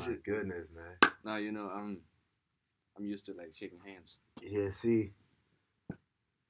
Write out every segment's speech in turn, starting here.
my goodness, man. No, I'm used to like shaking hands. Yeah, see,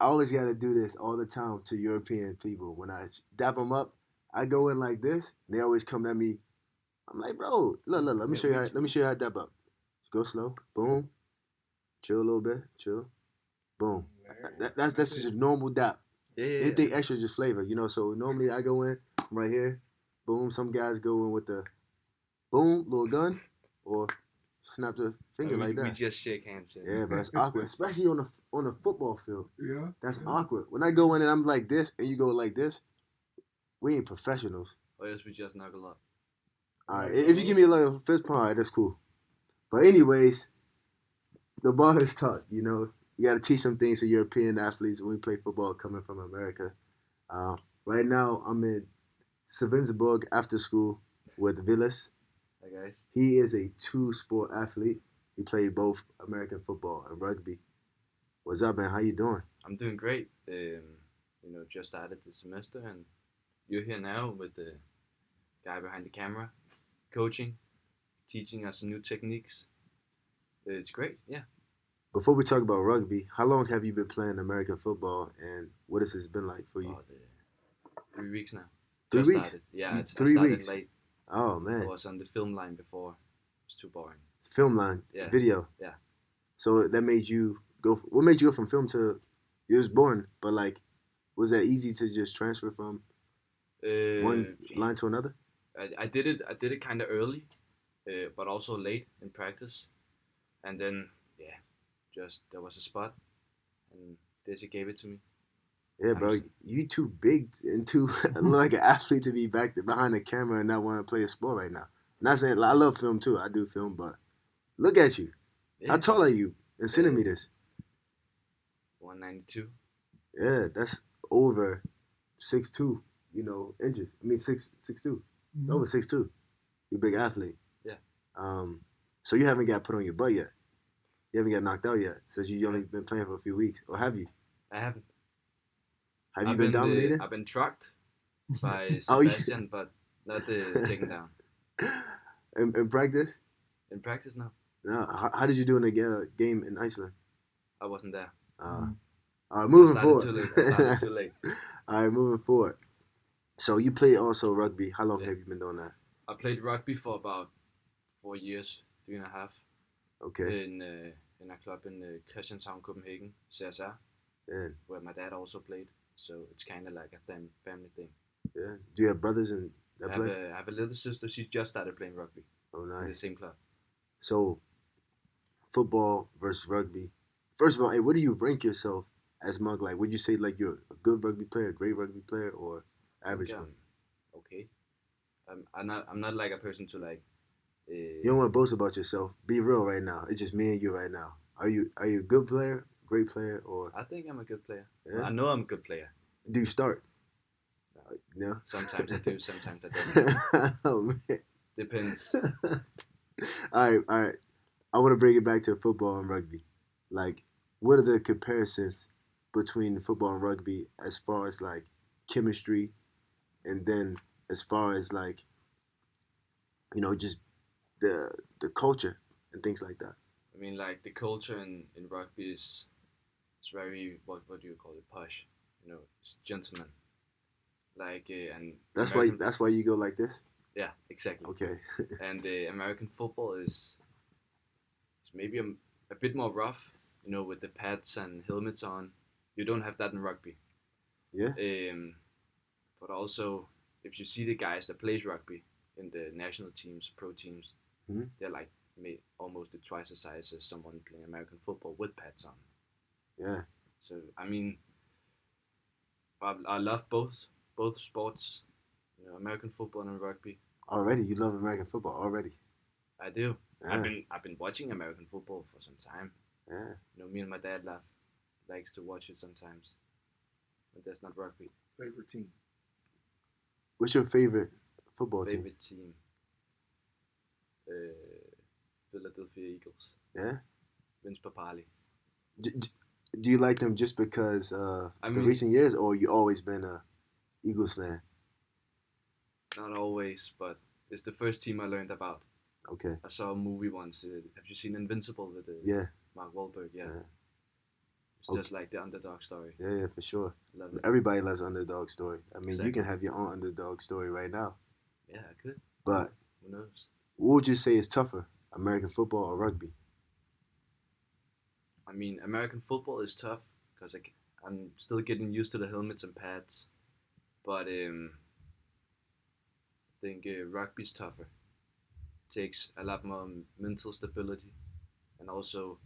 I always got to do this all the time to European people. When I dap them up, I go in like this. They always come at me. I'm like, bro, look, let me show you. Let me show you how to dap up. Go slow. Boom. Chill a little bit. Chill. Boom. That's just a normal dap. Yeah. Anything extra is just flavor, So normally I go in right here. Boom. Some guys go in with the boom, little gun, or snap the finger like that. We just shake hands. Yeah, but it's awkward, especially on a football field. Yeah. That's awkward. When I go in and I'm like this, and you go like this, we ain't professionals. Or else we just knuckle up. All right, if you give me like a fist pump, all right, that's cool. But anyways, the ball is taught. You got to teach some things to European athletes when we play football coming from America. Right now, I'm in Svensborg After School with Villads. Hey guys. He is a two-sport athlete. He played both American football and rugby. What's up, man? How you doing? I'm doing great. Just started the semester, and you're here now with the guy behind the camera, coaching, teaching us new techniques. It's great, yeah. Before we talk about rugby, how long have you been playing American football, and what has it been like for you? 3 weeks now. 3 Just weeks? Started. Yeah, 3 I started weeks? late. Oh, man. I was on the film line before. It was too boring. Film line? Yeah. Video? Yeah. So that made you go, what made you go from film to, you was born, but like, was that easy to just transfer from one line to another? I did it kind of early, but also late in practice. And then, just there was a spot, and Desi gave it to me. Yeah, bro, you too big and too like an athlete to be back behind the camera and not want to play a sport right now. Not saying I love film too. I do film, but look at you. Yeah. How tall are you in centimeters? 192. Yeah, that's over 6'2", inches. I mean 6'2". Mm-hmm. Over 6'2". You're a big athlete. Yeah. So you haven't got put on your butt yet. You haven't got knocked out yet, since you only been playing for a few weeks, or have you? I haven't. Have you been dominated? I've been trucked by Sebastian, but not taken down. In practice? In practice, no. No. How did you do in the game in Iceland? I wasn't there. All right, moving I forward. started too late. All right, moving forward. So you played also rugby. How long have you been doing that? I played rugby for about 4 years, 3.5. Okay. In a club in Christianshavn, Copenhagen, CSR, where my dad also played. So it's kind of like a family thing. Yeah. Do you have brothers that play? I have a little sister. She just started playing rugby. Oh, nice. In the same club. So, football versus rugby. First of all, what do you rank yourself as Mug? Like, would you say like you're a good rugby player, a great rugby player, or average one? Okay. I'm not like a person to like. You don't want to boast about yourself. Be real right now. It's just me and you right now. Are you a good player, great player, or? I think I'm a good player. Yeah? I know I'm a good player. Do you start? No. Sometimes I do. Sometimes I don't. Oh man. Depends. All right. I want to bring it back to football and rugby. Like, what are the comparisons between football and rugby as far as like chemistry, and then as far as like, just the culture and things like that? I mean, like the culture in rugby is very what do you call it, posh? It's gentleman. Like and that's why you go like this. Yeah, exactly. Okay. And American football is maybe a bit more rough, with the pads and helmets on. You don't have that in rugby. Yeah. But also, if you see the guys that plays rugby in the national teams, pro teams, they're like almost twice the size as someone playing American football with pads on. Yeah. So I mean, I love both sports, American football and rugby. Already, you love American football already. I do. Yeah. I've been watching American football for some time. Yeah. Me and my dad likes to watch it sometimes, but that's not rugby. Favorite team? What's your favorite football team? Favorite team? Philadelphia Eagles. Yeah. Vince Papali. Do you like them just because recent years, or you always been a Eagles fan? Not always, but it's the first team I learned about. Okay. I saw a movie once. Have you seen Invincible with Yeah. Mark Wahlberg? Yeah. Yeah. It's just like the underdog story. Yeah, for sure. Love it. Everybody loves underdog story. I mean, you Exactly. can have your own underdog story right now. Yeah, I could. But Who knows? what would you say is tougher, American football or rugby? I mean, American football is tough because I'm still getting used to the helmets and pads. But I think rugby's tougher. Takes a lot more mental stability, and also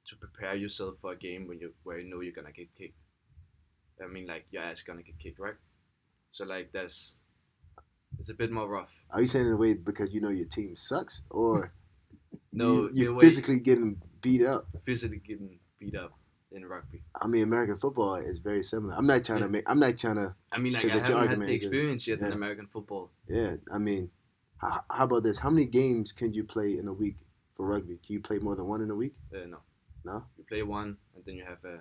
to prepare yourself for a game where you know you're gonna get kicked. I mean, like your ass gonna get kicked, right? So like it's a bit more rough. Are you saying in a way because you know your team sucks, or No, the you way physically getting beat up? physically getting beat up in rugby. I mean, American football is very similar. I'm not trying to make. I'm not trying to I mean, like say I that your haven't had argument the is. experience yet in Yeah. American football. Yeah, I mean, how about this? How many games can you play in a week for rugby? Can you play more than one in a week? No, No. you play one and then you have a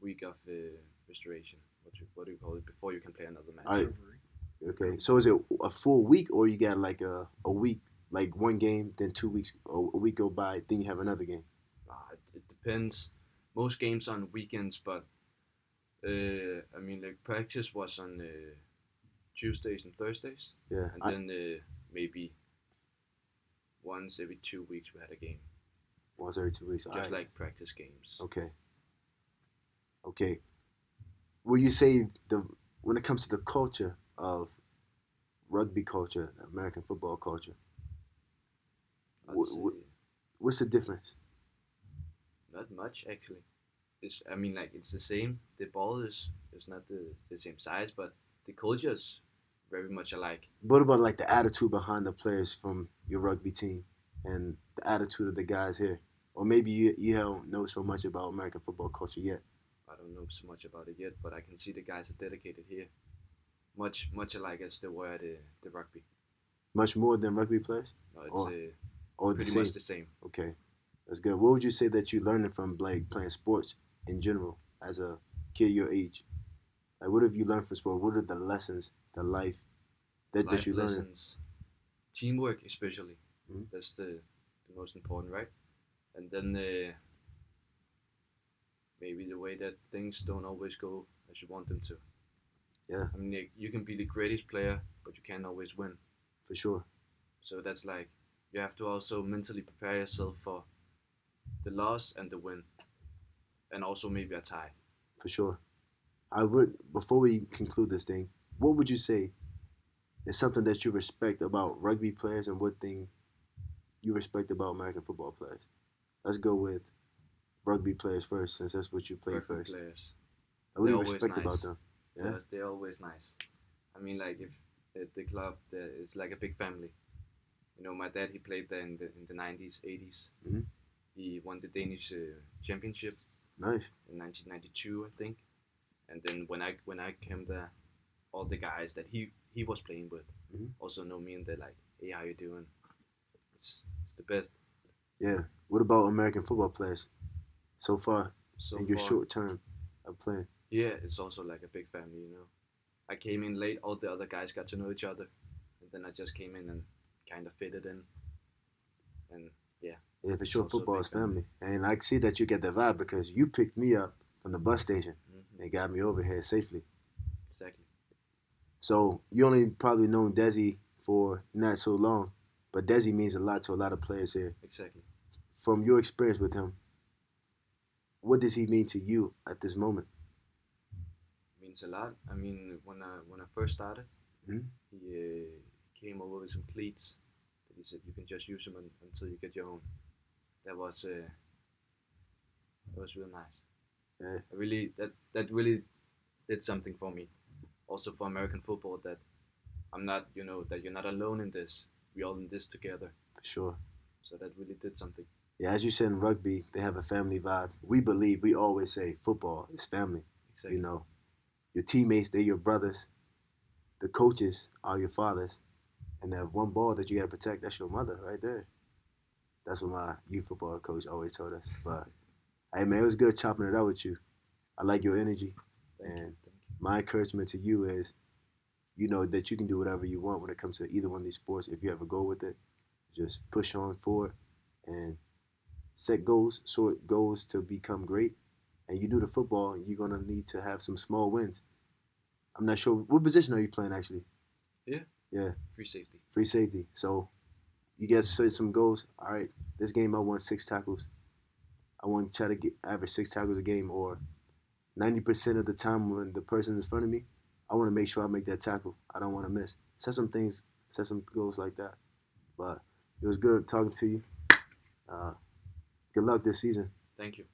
week of restoration. What do you call it before you can play another match? All right. Okay. So is it a full week, or you got like a week, like one game, then 2 weeks, or a week go by, then you have another game? It depends. Most games on weekends, but I mean, like practice was on Tuesdays and Thursdays, Yeah. and then maybe once every 2 weeks we had a game, Once every 2 weeks. All just right. like practice games. Okay. Okay. Will you say when it comes to the culture of rugby culture, American football culture, I'd wh- say wh- what's the difference? not much actually. I mean, like it's the same. The ball is not the same size, but the culture's very much alike. What about like the attitude behind the players from your rugby team and the attitude of the guys here? Or maybe you don't know so much about American football culture yet. I don't know so much about it yet, but I can see the guys are dedicated here, much alike as they were at the rugby. Much more than rugby players? No, it's Or the pretty same? much the same. Okay. That's good. What would you say that you learned from like playing sports in general as a kid your age? Like what have you learned from sport? What are the lessons, the life that Life you learned? lessons, teamwork especially. Mhm. That's the most important, right? And then maybe the way that things don't always go as you want them to. Yeah. I mean, like, you can be the greatest player, but you can't always win. For sure. So that's like you have to also mentally prepare yourself for the loss and the win, and also maybe a tie. For sure. I would before we conclude this thing, what would you say is something that you respect about rugby players and what thing you respect about American football players? Let's go with rugby players first, since that's what you played Rugby first. players, What do you they're always respect nice. about them? Yeah. They're always nice. I mean, like if at the club, it's like a big family. You know, my dad he played there in the 90s, 80s. Mhm. He won the Danish championship Nice. in 1992, I think. And then when I came there, all the guys that he was playing with Mhm. also know me and they're like, hey, how you doing? It's the best Yeah. What about American football players so far so in your far. short term of playing? Yeah, it's also like a big family, you know. I came in late, all the other guys got to know each other, and then I just came in and kind of fitted in, and yeah. Yeah, for sure, Also a football big is family. And I see that you get the vibe because you picked me up from the bus station Mm-hmm. and got me over here safely. Exactly. So you only probably known Desi for not so long, but Desi means a lot to a lot of players here. Exactly. From your experience with him, what does he mean to you at this moment? Means a lot. I mean, when I first started, Mhm. he came over with some cleats that he said you can just use them until you get your own. That was real nice. Yeah. That really did something for me. Also for American football that I'm not, you know, that you're not alone in this. We're all in this together. For sure. So that really did something. Yeah, as you said in rugby, they have a family vibe. We always say football is family. Exactly. You know, your teammates, they're your brothers. The coaches are your fathers. And that one ball that you got to protect, that's your mother right there. That's what my youth football coach always told us. But, hey, man, it was good chopping it out with you. I like your energy. Thank you. And my encouragement to you is, you know, that you can do whatever you want when it comes to either one of these sports if you have a goal with it. just push on forward and set goals, sort goals to become great. And you do the football, you're gonna need to have some small wins. I'm not sure what position are you playing actually. Yeah. Yeah, Free safety. free safety. So you get set some goals. All right, this game I want 6 tackles. I want to try to get average 6 tackles a game, or 90% of the time when the person is in front of me, I want to make sure I make that tackle. I don't want to miss. Set some goals like that. But it was good talking to you. Uh, good luck this season. Thank you.